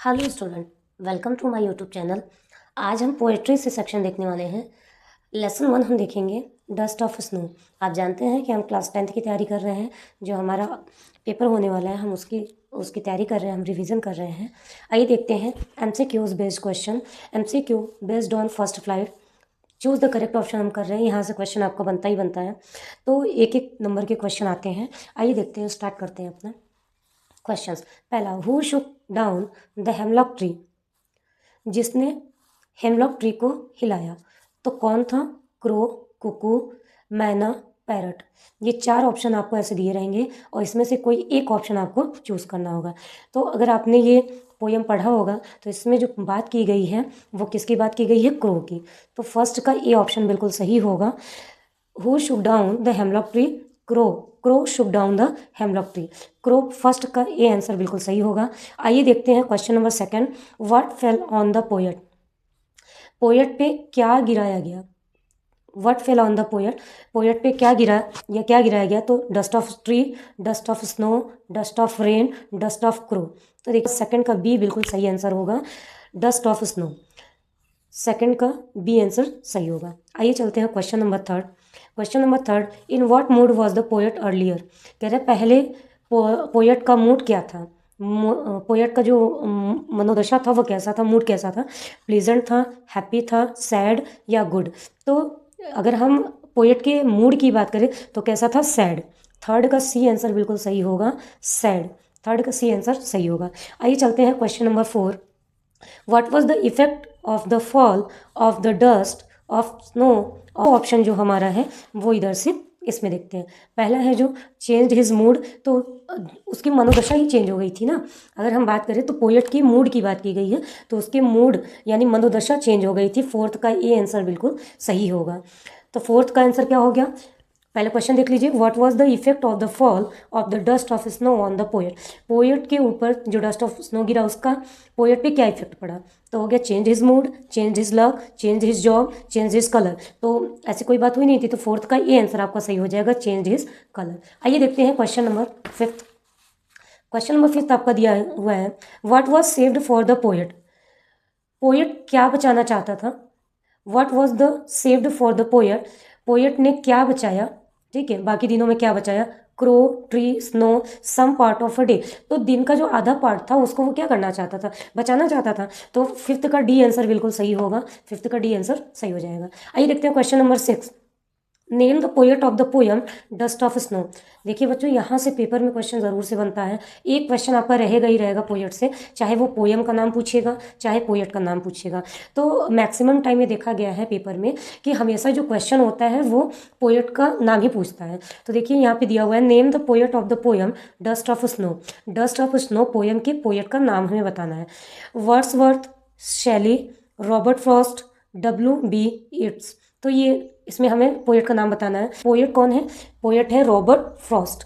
Hello student, welcome to my YouTube channel. आज हम poetry से सेक्शन देखने वाले हैं। लेसन 1 हम देखेंगे, डस्ट ऑफ स्नो। आप जानते हैं कि हम क्लास 10th की तैयारी कर रहे हैं। जो हमारा पेपर होने वाला है हम उसकी तैयारी कर रहे हैं, हम रिवीजन कर रहे हैं। आइए देखते हैं MCQs based question. MCQ based on first flight, choose the correct option हम कर रहे हैं। यहाँ से क्वेश्चन आपको बनता ही बनता है, तो एक एक नंबर के क्वेश्चन आते हैं। आइए देखते हैं, स्टार्ट करते हैं अपना क्वेश्चंस। पहला, who Shuk down the hemlock tree, जिसने हेमलॉक ट्री को हिलाया। तो कौन था? क्रो, कुकू, मैना, पैरट। ये 4 ऑप्शन आपको ऐसे दिए रहेंगे और इसमें से कोई एक ऑप्शन आपको चूज़ करना होगा। तो अगर आपने ये पोयम पढ़ा होगा तो इसमें जो बात की गई है वो किसकी बात की गई है? क्रो की। तो फर्स्ट का ए ऑप्शन बिल्कुल सही होगा। Who Shuk down the hemlock tree? Crow. Crow Shuk down the hemlock tree. Crow first का ए आंसर बिल्कुल सही होगा। आइए देखते हैं question number second. What fell on the poet? Poet पे क्या गिराया गया? What fell on the poet? Poet पे क्या गिरा या क्या गिराया गया? तो dust of tree, dust of snow, dust of rain, dust of crow. तो देखिए सेकंड का बी बिल्कुल सही आंसर होगा, डस्ट ऑफ स्नो। सेकंड का बी आंसर सही होगा। आइए चलते हैं question number third. Question number third, in what mood was the poet earlier? कह रहे पहले पोएट का मूड क्या था? पोएट का जो मनोदशा था वो कैसा था, मूड कैसा था? प्लीजेंट था, हैप्पी था, सैड या गुड? तो अगर हम पोएट के मूड की बात करें तो कैसा था? सैड। थर्ड का सी आंसर बिल्कुल सही होगा, सैड। थर्ड का सी आंसर सही होगा। आइए चलते हैं question number four. What was the effect of the fall of the dust of snow? Option जो हमारा है वो इधर से इसमें देखते हैं। पहला है जो चेंज हिज मूड, तो उसकी मनोदशा ही चेंज हो गई थी ना। अगर हम बात करें तो पोएट की मूड की बात की गई है, तो उसके मूड यानी मनोदशा चेंज हो गई थी। फोर्थ का ए आंसर बिल्कुल सही होगा। तो फोर्थ का आंसर क्या हो गया? पहले क्वेश्चन देख लीजिए, what was the effect of the fall of the dust of snow on the poet? Poet के ऊपर जो डस्ट ऑफ स्नो गिरा उसका पोएट पे क्या इफेक्ट पड़ा? तो हो गया change his mood, change his love, change his job, change his colour. तो ऐसी कोई बात हुई नहीं थी, तो फोर्थ का ये आंसर आपका सही हो जाएगा, चेंज हिज कलर। आइए देखते हैं question number fifth. Question number fifth आपका दिया हुआ है, what was saved for the poet? Poet क्या बचाना चाहता था? What was the saved for the poet? Poet ने क्या बचाया? ठीक है, बाकी दिनों में क्या बचाया? Crow, tree, snow, some part of a day. तो दिन का जो आधा पार्ट था उसको वो क्या करना चाहता था? बचाना चाहता था। तो फिफ्थ का डी आंसर बिल्कुल सही होगा, फिफ्थ का डी आंसर सही हो जाएगा। आइए देखते हैं question number 6। Name the poet of the poem dust of snow. देखिए बच्चों, यहाँ से पेपर में क्वेश्चन ज़रूर से बनता है। एक क्वेश्चन आपका रहेगा ही रहेगा पोएट से, चाहे वो पोएम का नाम पूछेगा चाहे पोएट का नाम पूछेगा। तो मैक्सिमम टाइम ये देखा गया है पेपर में कि हमेशा जो क्वेश्चन होता है वो पोएट का नाम ही पूछता है। तो देखिए यहाँ पे दिया हुआ है, name the poet of the poem dust of snow. Dust of snow poem के पोएट का नाम हमें बताना है। वर्ड्सवर्थ, शैली, रॉबर्ट फ्रॉस्ट, W.B. येट्स। तो ये इसमें हमें पोएट का नाम बताना है। पोएट कौन है? पोएट है रॉबर्ट फ्रॉस्ट।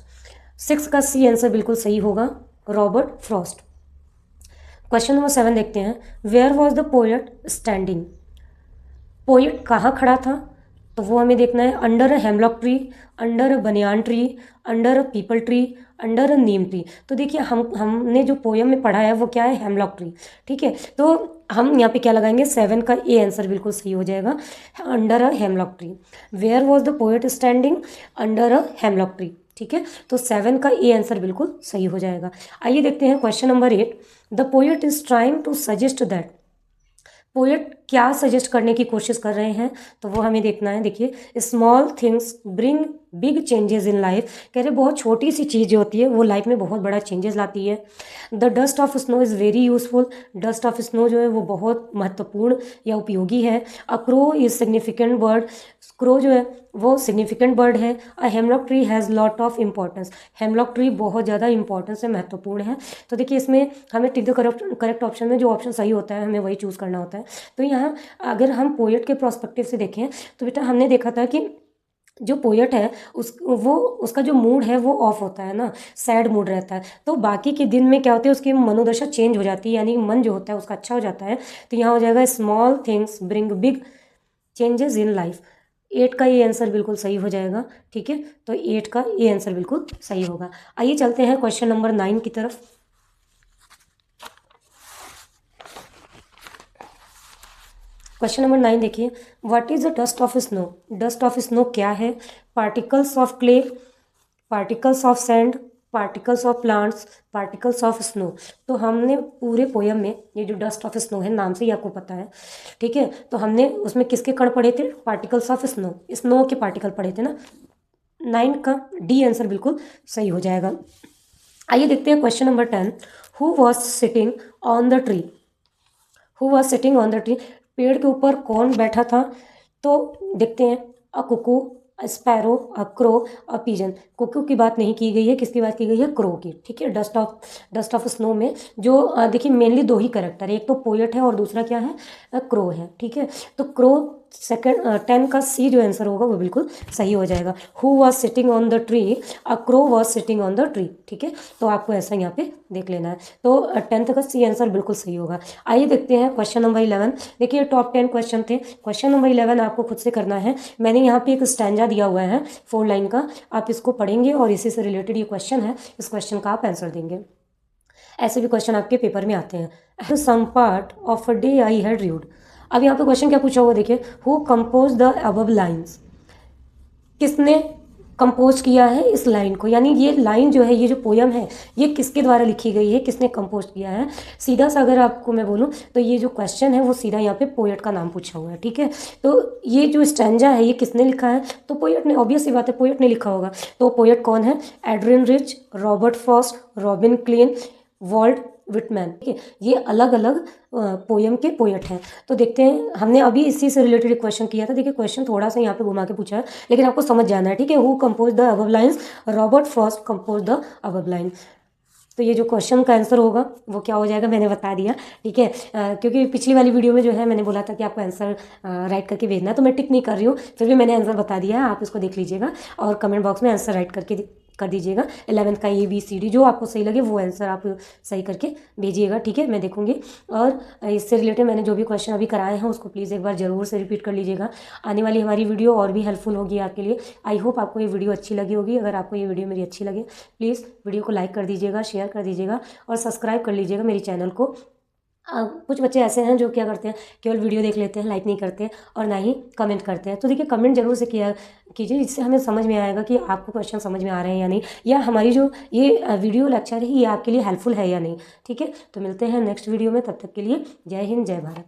6 का सी आंसर बिल्कुल सही होगा, रॉबर्ट फ्रॉस्ट। क्वेश्चन नंबर 7 देखते हैं, where was the poet standing? Poet कहाँ खड़ा था? तो वो हमें देखना है, under a hemlock tree, under a banyan tree, under a peepal tree, under a neem tree. तो देखिए हमने जो पोएम में पढ़ा है वो क्या है? Hemlock tree. ठीक है, तो हम यहाँ पे क्या लगाएंगे? 7 का ए आंसर बिल्कुल सही हो जाएगा, under a hemlock tree. Where was the poet standing? Under a hemlock tree. ठीक है, तो 7 का ए आंसर बिल्कुल सही हो जाएगा। आइए देखते हैं question number 8। The poet is trying to suggest that. Poet क्या सजेस्ट करने की कोशिश कर रहे हैं? तो वो हमें देखना है। देखिए, small things bring big changes in life. कह रहे बहुत छोटी सी चीज़ जो होती है वो लाइफ में बहुत बड़ा चेंजेस लाती है। The dust of snow is very useful. Dust of snow जो है वो बहुत महत्वपूर्ण या उपयोगी है। A crow is significant bird. Crow जो है वो सिग्निफिकेंट बर्ड है। अ hemlock tree has lot of importance. Hemlock tree बहुत ज़्यादा इंपॉर्टेंस है, महत्वपूर्ण है। तो देखिए इसमें हमें टिक द करेक्ट ऑप्शन में जो ऑप्शन सही होता है हमें वही चूज़ करना होता है। तो यहाँ अगर हम पोएट के प्रोस्पेक्टिव से देखें तो बेटा हमने देखा था कि जो पोएट है उसका जो मूड है वो ऑफ होता है ना, सैड मूड रहता है। तो बाकी के दिन में क्या होता है, उसकी मनोदशा चेंज हो जाती है, यानी मन जो होता है उसका अच्छा हो जाता है। तो यहाँ हो जाएगा small things bring big changes in life. 8 का ये आंसर बिल्कुल सही हो जाएगा। ठीक है, तो 8 का ये आंसर बिल्कुल सही होगा। आइए चलते हैं क्वेश्चन नंबर 9 की तरफ। क्वेश्चन नंबर 9 देखिए, what is the dust of snow. Dust of snow क्या है? Particles of clay, particles of sand, particles of plants, particles of snow. तो हमने पूरे पोयम में ये जो डस्ट ऑफ स्नो है, नाम से ही आपको पता है, ठीक है, तो हमने उसमें किसके कण पढ़े थे? पार्टिकल्स ऑफ स्नो, स्नो के पार्टिकल पढ़े थे ना। 9 का डी आंसर बिल्कुल सही हो जाएगा। आइए देखते हैं question number 10, who was sitting on the tree. Who was sitting on the tree, पेड़ के ऊपर कौन बैठा था? तो देखते हैं, a cuckoo, a sparrow, a crow, a pigeon. Cuckoo की बात नहीं की गई है, किसकी बात की गई है? क्रो की, ठीक है। डस्ट ऑफ स्नो में जो देखिए मेनली 2 ही कैरेक्टर है, एक तो पोएट है और दूसरा क्या है? क्रो है, ठीक है। तो क्रो सेकंड 10 का सी जो आंसर होगा वो बिल्कुल सही हो जाएगा। Who was sitting on the tree, a crow was sitting on the tree, ठीक है। तो आपको ऐसा यहाँ पे देख लेना है। तो 10th का सी आंसर बिल्कुल सही होगा। आइए देखते हैं क्वेश्चन नंबर 11। देखिए टॉप 10 क्वेश्चन थे। क्वेश्चन नंबर 11 आपको खुद से करना है। मैंने यहाँ पे एक स्टैंजा दिया हुआ है 4 लाइन का, आप इसको पढ़ेंगे और इसी से रिलेटेड ये क्वेश्चन है, इस क्वेश्चन का आप आंसर देंगे। ऐसे भी क्वेश्चन आपके पेपर में आते हैं। Some part of a day I had read. अब यहाँ पे क्वेश्चन क्या पूछा हुआ देखिए, who compose the above lines. किसने कंपोज किया है इस लाइन को, यानी ये लाइन जो है, ये जो पोयम है, ये किसके द्वारा लिखी गई है, किसने कंपोज किया है। सीधा सा अगर आपको मैं बोलूँ तो ये जो क्वेश्चन है वो सीधा यहाँ पे पोएट का नाम पूछा हुआ है, ठीक है। तो ये जो स्टैंजा है ये किसने लिखा है? तो पोएट ने, ऑब्वियस सी बात है, पोएट ने लिखा होगा। तो पोएट कौन है? Adrienne Rich, Robert Frost, Robin Klein, Walt Whitman, ठीक है। ये अलग अलग पोयम के पोएट हैं। तो देखते हैं, हमने अभी इसी से रिलेटेड एक क्वेश्चन किया था। देखिए क्वेश्चन थोड़ा सा यहाँ पे घुमा के पूछा है, लेकिन आपको समझ जाना है, ठीक है। Who compose the above lines, Robert Frost compose the above line. तो ये जो क्वेश्चन का आंसर होगा वो क्या हो जाएगा, मैंने बता दिया, ठीक है। क्योंकि पिछली वाली वीडियो में जो है मैंने बोला था कि आपको आंसर राइट करके भेजना है, तो मैं टिक नहीं कर रही हूँ, फिर भी मैंने आंसर बता दिया है। आप इसको देख लीजिएगा और कमेंट बॉक्स में आंसर राइट करके कर दीजिएगा। 11th का ABCD जो आपको सही लगे वो आंसर आप सही करके भेजिएगा, ठीक है, मैं देखूंगी। और इससे रिलेटेड मैंने जो भी क्वेश्चन अभी कराए हैं उसको प्लीज़ एक बार ज़रूर से रिपीट कर लीजिएगा। आने वाली हमारी वीडियो और भी हेल्पफुल होगी आपके लिए। आई होप आपको ये वीडियो अच्छी लगी होगी। अगर आपको ये वीडियो मेरी अच्छी लगे प्लीज़ वीडियो को लाइक कर दीजिएगा, शेयर कर दीजिएगा और सब्सक्राइब कर लीजिएगा मेरे चैनल को। कुछ बच्चे ऐसे हैं जो क्या करते हैं, केवल वीडियो देख लेते हैं, लाइक नहीं करते और ना ही कमेंट करते हैं। तो देखिए कमेंट जरूर से किया कीजिए, इससे हमें समझ में आएगा कि आपको क्वेश्चन समझ में आ रहे हैं या नहीं, या हमारी जो ये वीडियो लेक्चर है ये आपके लिए हेल्पफुल है या नहीं, ठीक है। तो मिलते हैं नेक्स्ट वीडियो में, तब तक के लिए जय हिंद, जय भारत।